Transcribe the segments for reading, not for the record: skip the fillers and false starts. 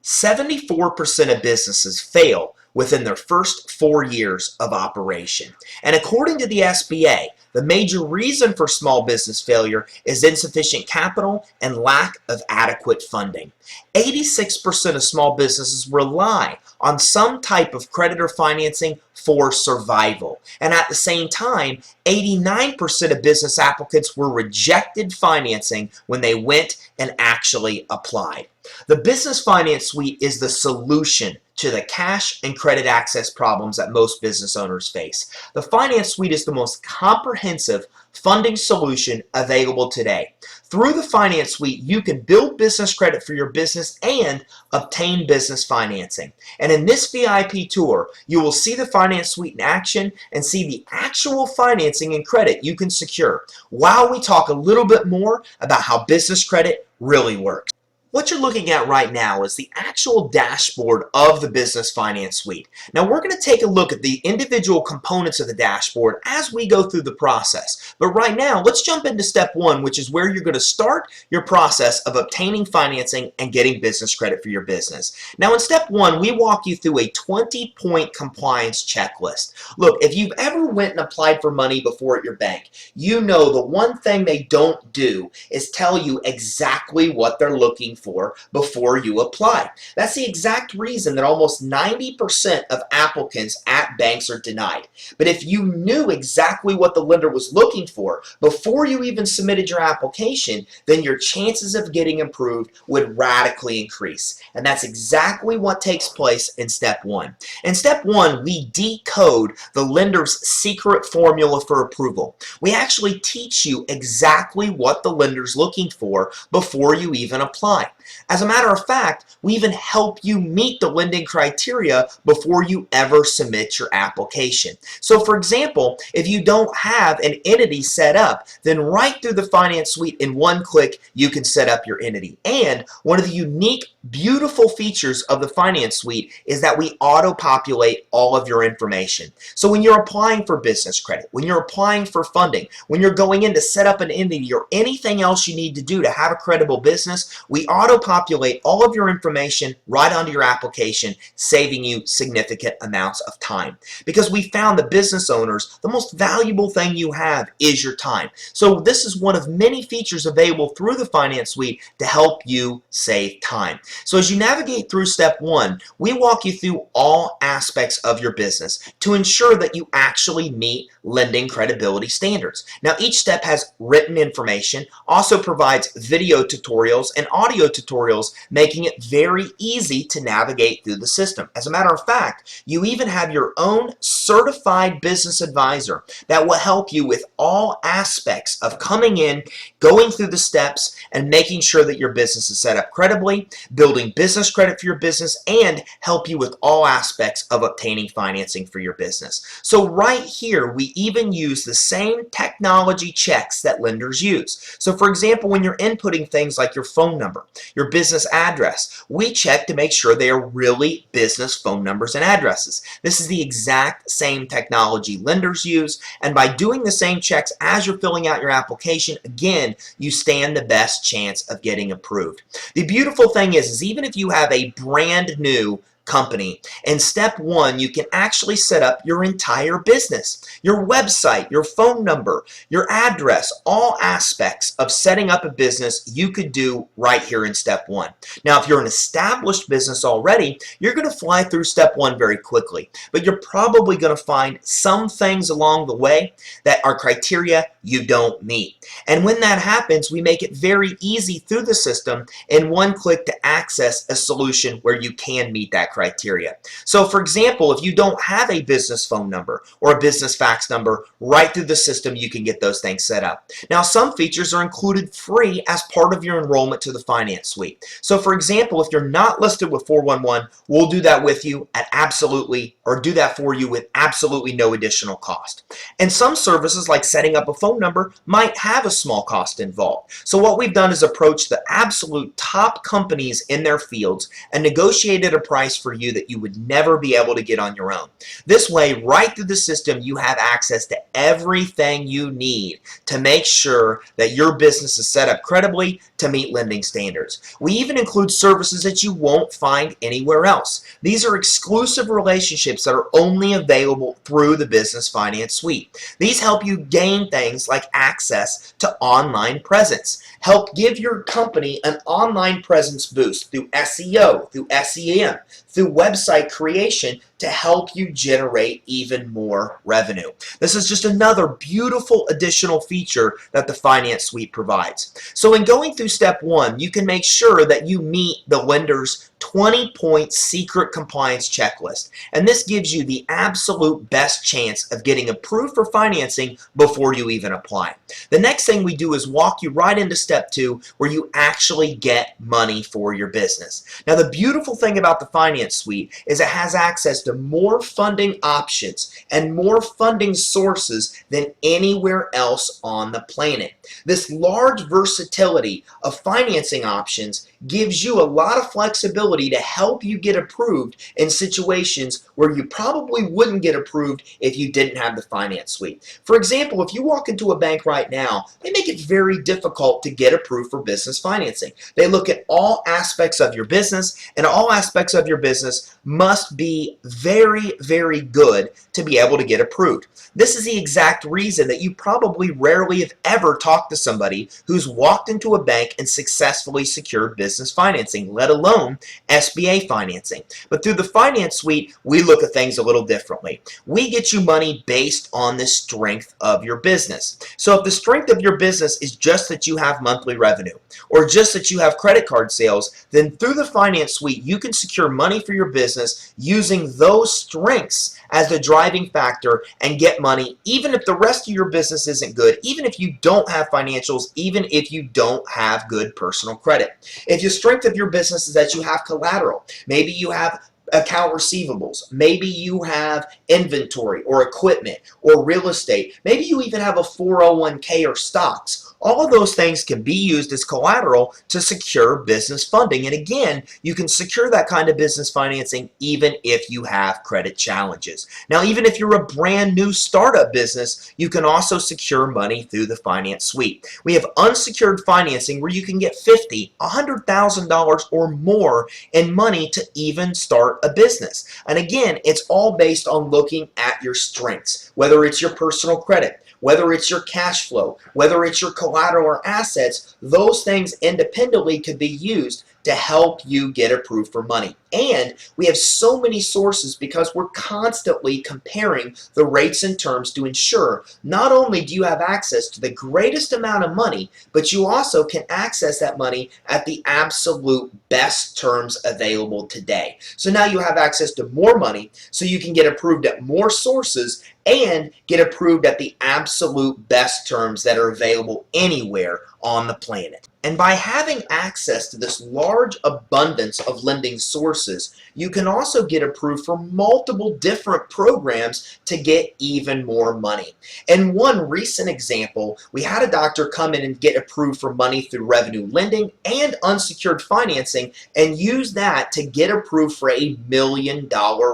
74% of businesses fail within their first 4 years of operation. And according to the SBA, the major reason for small business failure is insufficient capital and lack of adequate funding. 86% of small businesses rely on some type of credit or financing for survival. And at the same time, 89% of business applicants were rejected financing when they went and actually applied. The Business Finance Suite is the solution to the cash and credit access problems that most business owners face. The Finance Suite is the most comprehensive funding solution available today. Through the Finance Suite, you can build business credit for your business and obtain business financing. And in this VIP tour, you will see the Finance Suite in action and see the actual financing and credit you can secure, while we talk a little bit more about how business credit really works. What you're looking at right now is the actual dashboard of the Business Finance Suite. Now we're going to take a look at the individual components of the dashboard as we go through the process. But right now, let's jump into step 1, which is where you're going to start your process of obtaining financing and getting business credit for your business. Now in step 1, we walk you through a 20-point compliance checklist. Look, if you've ever went and applied for money before at your bank, you know the one thing they don't do is tell you exactly what they're looking for before you apply. That's the exact reason that almost 90% of applicants at banks are denied. But if you knew exactly what the lender was looking for before you even submitted your application, then your chances of getting approved would radically increase. And that's exactly what takes place in step 1. In step 1, we decode the lender's secret formula for approval. We actually teach you exactly what the lender's looking for before you even apply. As a matter of fact, we even help you meet the lending criteria before you ever submit your application. So for example, if you don't have an entity set up, then right through the Finance Suite in one click, you can set up your entity. And one of the unique, beautiful features of the Finance Suite is that we auto-populate all of your information. So when you're applying for business credit, when you're applying for funding, when you're going in to set up an entity or anything else you need to do to have a credible business, we auto-populate all of your information right onto your application, saving you significant amounts of time. Because we found that business owners, the most valuable thing you have is your time. So this is one of many features available through the Finance Suite to help you save time. So as you navigate through step 1, we walk you through all aspects of your business to ensure that you actually meet lending credibility standards. Now each step has written information, also provides video tutorials and audio tutorials, making it very easy to navigate through the system. As a matter of fact, you even have your own certified business advisor that will help you with all aspects of coming in, going through the steps, and making sure that your business is set up credibly, building business credit for your business, and help you with all aspects of obtaining financing for your business. So right here, we even use the same technology checks that lenders use. So for example, when you're inputting things like your phone number, your business address, we check to make sure they are really business phone numbers and addresses. This is the exact same technology lenders use, and by doing the same checks as you're filling out your application, again, you stand the best chance of getting approved. The beautiful thing is even if you have a brand new company, in step 1, you can actually set up your entire business, your website, your phone number, your address, all aspects of setting up a business you could do right here in step 1. Now, if you're an established business already, you're going to fly through step 1 very quickly, but you're probably going to find some things along the way that are criteria you don't meet. And when that happens, we make it very easy through the system in one click to access a solution where you can meet that criteria. So for example, if you don't have a business phone number or a business fax number, right through the system you can get those things set up. Now some features are included free as part of your enrollment to the Finance Suite. So for example, if you're not listed with 411, we'll do that with you at absolutely, or do that for you with absolutely no additional cost. And some services like setting up a phone phone number might have a small cost involved. So what we've done is approach the absolute top companies in their fields and negotiated a price for you that you would never be able to get on your own. This way, right through the system, you have access to everything you need to make sure that your business is set up credibly to meet lending standards. We even include services that you won't find anywhere else. These are exclusive relationships that are only available through the Business Finance Suite. These help you gain things like access to online presence, help give your company an online presence boost through SEO, through SEM, through website creation to help you generate even more revenue. This is just another beautiful additional feature that the Finance Suite provides. So in going through step one, you can make sure that you meet the lender's 20-point secret compliance checklist. And this gives you the absolute best chance of getting approved for financing before you even apply. The next thing we do is walk you right into step two, where you actually get money for your business. Now, the beautiful thing about the Finance Suite is it has access to more funding options and more funding sources than anywhere else on the planet. This large versatility of financing options gives you a lot of flexibility to help you get approved in situations where you probably wouldn't get approved if you didn't have the Finance Suite. For example, if you walk into a bank right now, they make it very difficult to get approved for business financing. They look at all aspects of your business, and all aspects of your business must be very, very good to be able to get approved. This is the exact reason that you probably rarely have ever talked to somebody who's walked into a bank and successfully secured business financing, let alone SBA financing. But through the Finance Suite, we look at things a little differently. We get you money based on the strength of your business. So if the strength of your business is just that you have monthly revenue, or just that you have credit card sales, then through the Finance Suite, you can secure money for your business using those strengths as the driving factor and get money even if the rest of your business isn't good, even if you don't have financials, even if you don't have good personal credit. If the strength of your business is that you have collateral, maybe you have account receivables, maybe you have inventory or equipment or real estate, maybe you even have a 401k or stocks. All of those things can be used as collateral to secure business funding. And again, you can secure that kind of business financing even if you have credit challenges. Now, even if you're a brand new startup business, you can also secure money through the Finance Suite. We have unsecured financing where you can get $50,000, $100,000 or more in money to even start a business. And again, it's all based on looking at your strengths, whether it's your personal credit, whether it's your cash flow, whether it's your collateral or assets. Those things independently could be used to help you get approved for money. And we have so many sources because we're constantly comparing the rates and terms to ensure not only do you have access to the greatest amount of money, but you also can access that money at the absolute best terms available today. So now you have access to more money, so you can get approved at more sources and get approved at the absolute best terms that are available anywhere on the planet. And by having access to this large abundance of lending sources, you can also get approved for multiple different programs to get even more money. In one recent example, we had a doctor come in and get approved for money through revenue lending and unsecured financing and use that to get approved for $1 million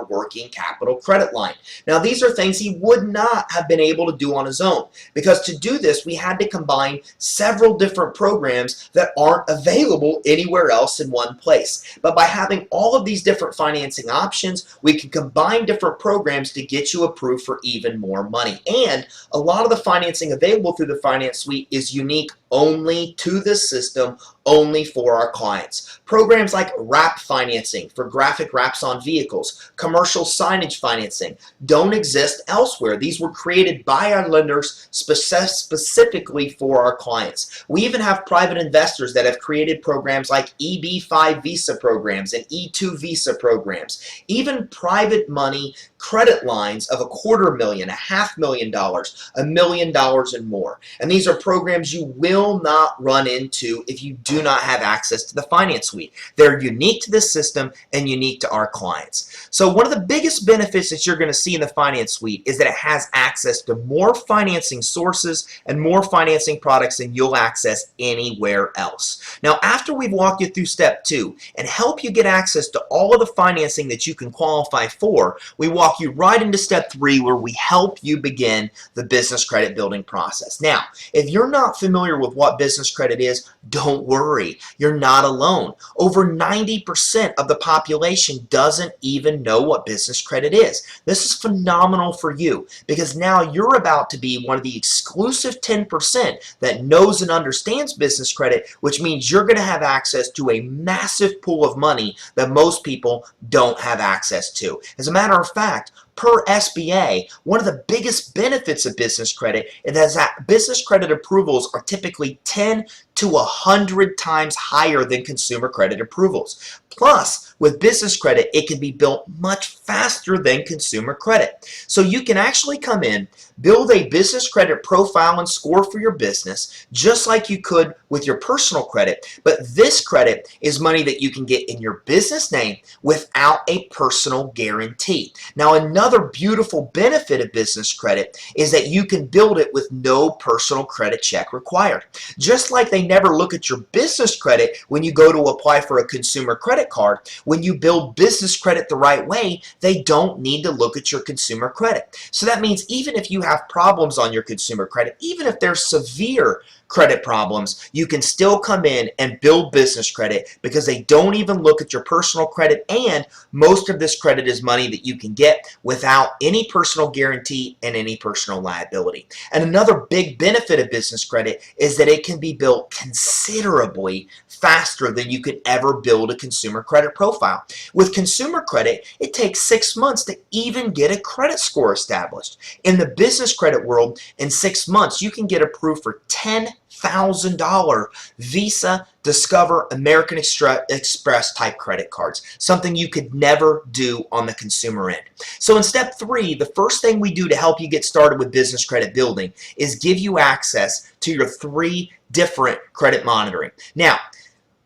working capital credit line. Now, these are things he would not have been able to do on his own, because to do this, we had to combine several different programs that aren't available anywhere else in one place. But by having all of these different financing options, we can combine different programs to get you approved for even more money. And a lot of the financing available through the Finance Suite is unique only to the system, only for our clients. Programs like wrap financing for graphic wraps on vehicles, commercial signage financing don't exist elsewhere. These were created by our lenders specifically for our clients. We even have private investors that have created programs like EB-5 visa programs and E2 visa programs. Even private money credit lines of $250,000, $500,000, $1 million and more. And these are programs you will not run into if you do not have access to the finance suite. They're unique to this system and unique to our clients. So one of the biggest benefits that you're going to see in the finance suite is that it has access to more financing sources and more financing products than you'll access anywhere else. Now, after we've walked you through step 2 and help you get access to all of the financing that you can qualify for, we walk you right into step 3 where we help you begin the business credit building process. Now, if you're not familiar with what business credit is, don't worry. You're not alone. Over 90% of the population doesn't even know what business credit is. This is phenomenal for you because now you're about to be one of the exclusive 10% that knows and understands business credit, which means you're going to have access to a massive pool of money that most people don't have access to. As a matter of fact, per SBA, one of the biggest benefits of business credit is that business credit approvals are typically 10 to 100 times higher than consumer credit approvals. Plus, with business credit, it can be built much faster than consumer credit. So you can actually come in, build a business credit profile and score for your business, just like you could with your personal credit. But this credit is money that you can get in your business name without a personal guarantee. Now, another beautiful benefit of business credit is that you can build it with no personal credit check required. Just like they never look at your business credit when you go to apply for a consumer credit card, when you build business credit the right way, they don't need to look at your consumer credit. So that means even if you have problems on your consumer credit, even if there's severe credit problems, you can still come in and build business credit because they don't even look at your personal credit, and most of this credit is money that you can get without any personal guarantee and any personal liability. And another big benefit of business credit is that it can be built considerably faster than you could ever build a consumer credit profile. With consumer credit, it takes 6 months to even get a credit score established. In the business credit world, in 6 months, you can get approved for $10,000 Visa, Discover, American Express type credit cards, something you could never do on the consumer end. So in step 3, the first thing we do to help you get started with business credit building is give you access to your 3 different credit monitoring. Now,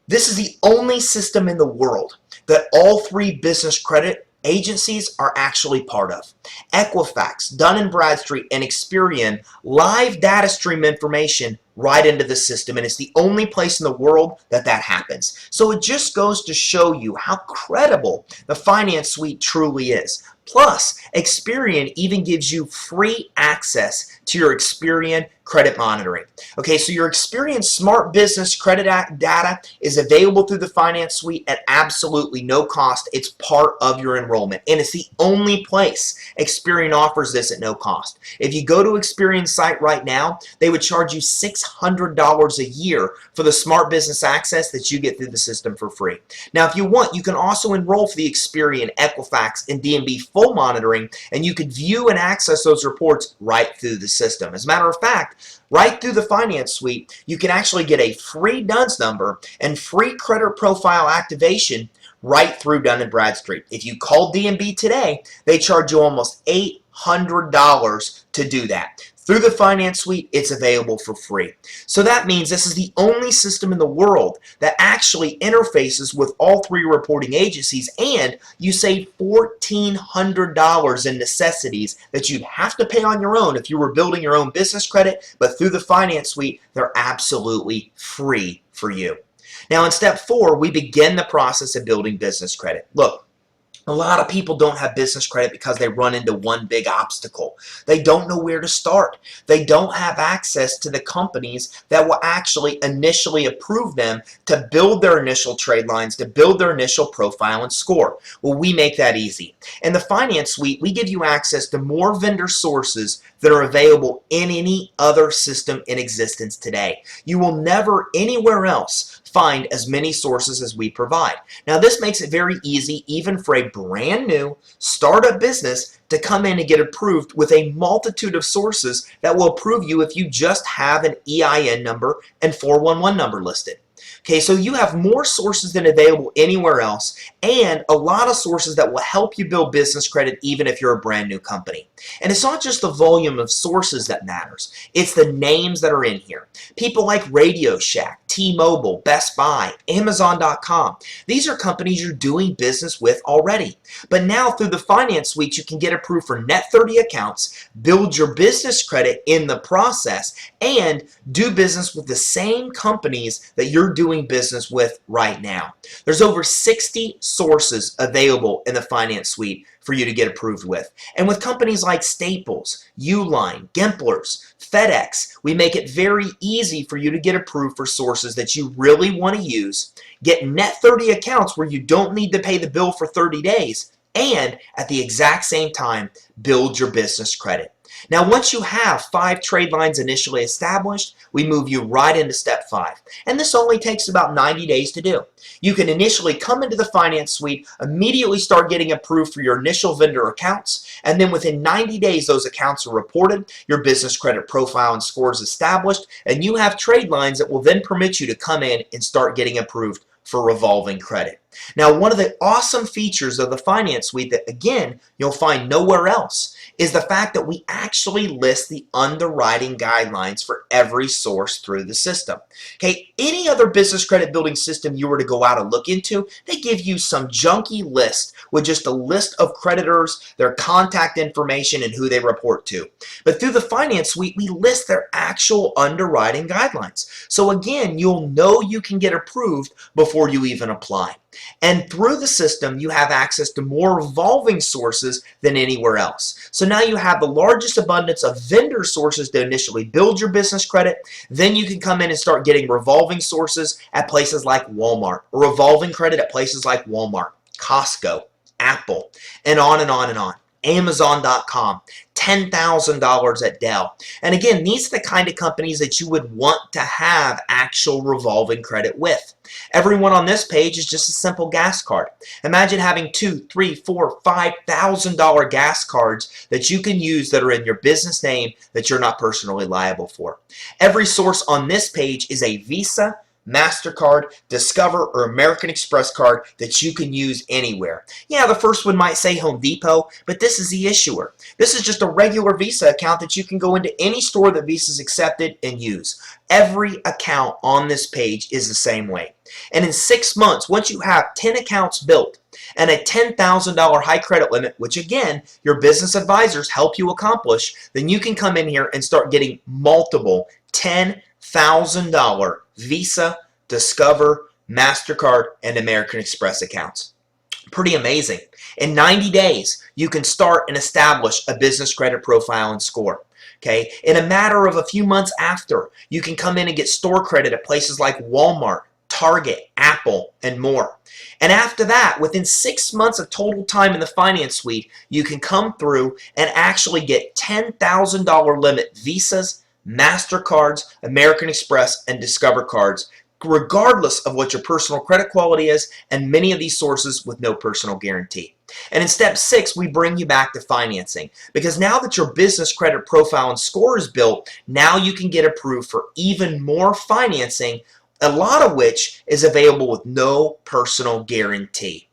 this is the only system in the world that all 3 business credit agencies are actually part of. Equifax, Dun & Bradstreet, and Experian live data stream information right into the system, and it's the only place in the world that that happens. So it just goes to show you how credible the finance suite truly is. Plus, Experian even gives you free access to your Experian credit monitoring. Okay, so your Experian Smart Business Credit data is available through the finance suite at absolutely no cost. It's part of your enrollment, and it's the only place Experian offers this at no cost. If you go to Experian's site right now, they would charge you $600 a year for the Smart Business access that you get through the system for free. Now, if you want, you can also enroll for the Experian, Equifax, and D&B full monitoring, and you could view and access those reports right through the system. As a matter of fact, right through the finance suite, you can actually get a free DUNS number and free credit profile activation right through Dun & Bradstreet. If you call D&B today, they charge you almost $800 to do that. Through the finance suite, it's available for free. So that means this is the only system in the world that actually interfaces with all 3 reporting agencies, and you save $1,400 in necessities that you'd have to pay on your own if you were building your own business credit, but through the finance suite, they're absolutely free for you. Now in step 4, we begin the process of building business credit. Look, a lot of people don't have business credit because they run into one big obstacle. They don't know where to start. They don't have access to the companies that will actually initially approve them to build their initial trade lines, to build their initial profile and score. Well, we make that easy. In the finance suite, we give you access to more vendor sources that are available in any other system in existence today. You will never anywhere else find as many sources as we provide. Now, this makes it very easy even for a brand new startup business to come in and get approved with a multitude of sources that will approve you if you just have an EIN number and 411 number listed. Okay, so you have more sources than available anywhere else, and a lot of sources that will help you build business credit even if you're a brand new company. And it's not just the volume of sources that matters, it's the names that are in here. People like Radio Shack, T-Mobile, Best Buy, Amazon.com. These are companies you're doing business with already. But now through the Finance Suite, you can get approved for net 30 accounts, build your business credit in the process, and do business with the same companies that you're doing business with right now. There's over 60 sources available in the Finance Suite for you to get approved with. And with companies like Staples, Uline, Gimplers, FedEx, we make it very easy for you to get approved for sources that you really want to use, get net 30 accounts where you don't need to pay the bill for 30 days, and at the exact same time, build your business credit. Now, once you have 5 trade lines initially established, we move you right into step 5. And this only takes about 90 days to do. You can initially come into the Finance Suite, immediately start getting approved for your initial vendor accounts, and then within 90 days, those accounts are reported, your business credit profile and scores established, and you have trade lines that will then permit you to come in and start getting approved for revolving credit. Now, one of the awesome features of the Finance Suite that, again, you'll find nowhere else is the fact that we actually list the underwriting guidelines for every source through the system. Okay, any other business credit building system you were to go out and look into, they give you some junky list with just a list of creditors, their contact information, and who they report to. But through the Finance Suite, we list their actual underwriting guidelines. So again, you'll know you can get approved before you even apply. And through the system, you have access to more revolving sources than anywhere else. So now you have the largest abundance of vendor sources to initially build your business credit. Then you can come in and start getting revolving sources at places like Walmart, or revolving credit at places like Walmart, Costco, Apple, and on and on and on. Amazon.com, $10,000 at Dell. And again, these are the kind of companies that you would want to have actual revolving credit with. Everyone on this page is just a simple gas card. Imagine having $2,000, $3,000, $4,000, $5,000 gas cards that you can use that are in your business name that you're not personally liable for. Every source on this page is a Visa, MasterCard, Discover, or American Express card that you can use anywhere. Yeah, the first one might say Home Depot, but this is the issuer. This is just a regular Visa account that you can go into any store that Visa's accepted and use. Every account on this page is the same way. And in 6 months, once you have 10 accounts built and a $10,000 high credit limit, which again, your business advisors help you accomplish, then you can come in here and start getting multiple $10,000 Visa, Discover, MasterCard, and American Express accounts. Pretty amazing. In 90 days, you can start and establish a business credit profile and score. Okay? In a matter of a few months after, you can come in and get store credit at places like Walmart, Target, Apple, and more. And after that, within 6 months of total time in the Finance Suite, you can come through and actually get $10,000 limit Visas, MasterCards, American Express, and Discover cards, regardless of what your personal credit quality is, and many of these sources with no personal guarantee. And in step 6, we bring you back to financing, because now that your business credit profile and score is built, now you can get approved for even more financing, a lot of which is available with no personal guarantee.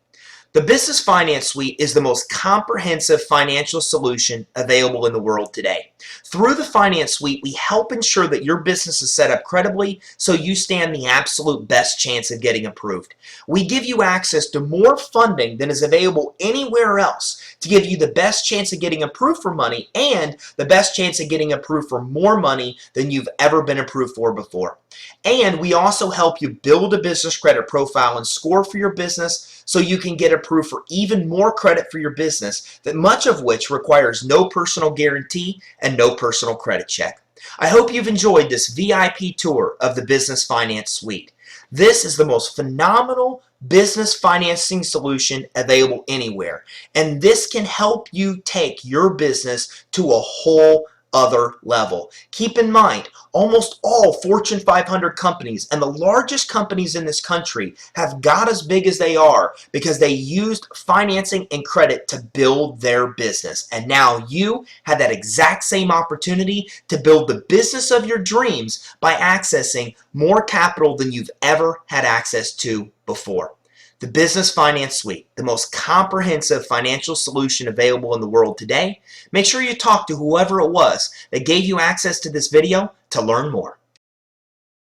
The Business Finance Suite is the most comprehensive financial solution available in the world today. Through the Finance Suite, we help ensure that your business is set up credibly so you stand the absolute best chance of getting approved. We give you access to more funding than is available anywhere else to give you the best chance of getting approved for money and the best chance of getting approved for more money than you've ever been approved for before. And we also help you build a business credit profile and score for your business so you can get approved for even more credit for your business, that much of which requires no personal guarantee and no personal credit check. I hope you've enjoyed this VIP tour of the Business Finance Suite. This is the most phenomenal business financing solution available anywhere, and this can help you take your business to a whole other level. Keep in mind, almost all Fortune 500 companies and the largest companies in this country have got as big as they are because they used financing and credit to build their business. And now you have that exact same opportunity to build the business of your dreams by accessing more capital than you've ever had access to before. The Business Finance Suite, the most comprehensive financial solution available in the world today. Make sure you talk to whoever it was that gave you access to this video to learn more.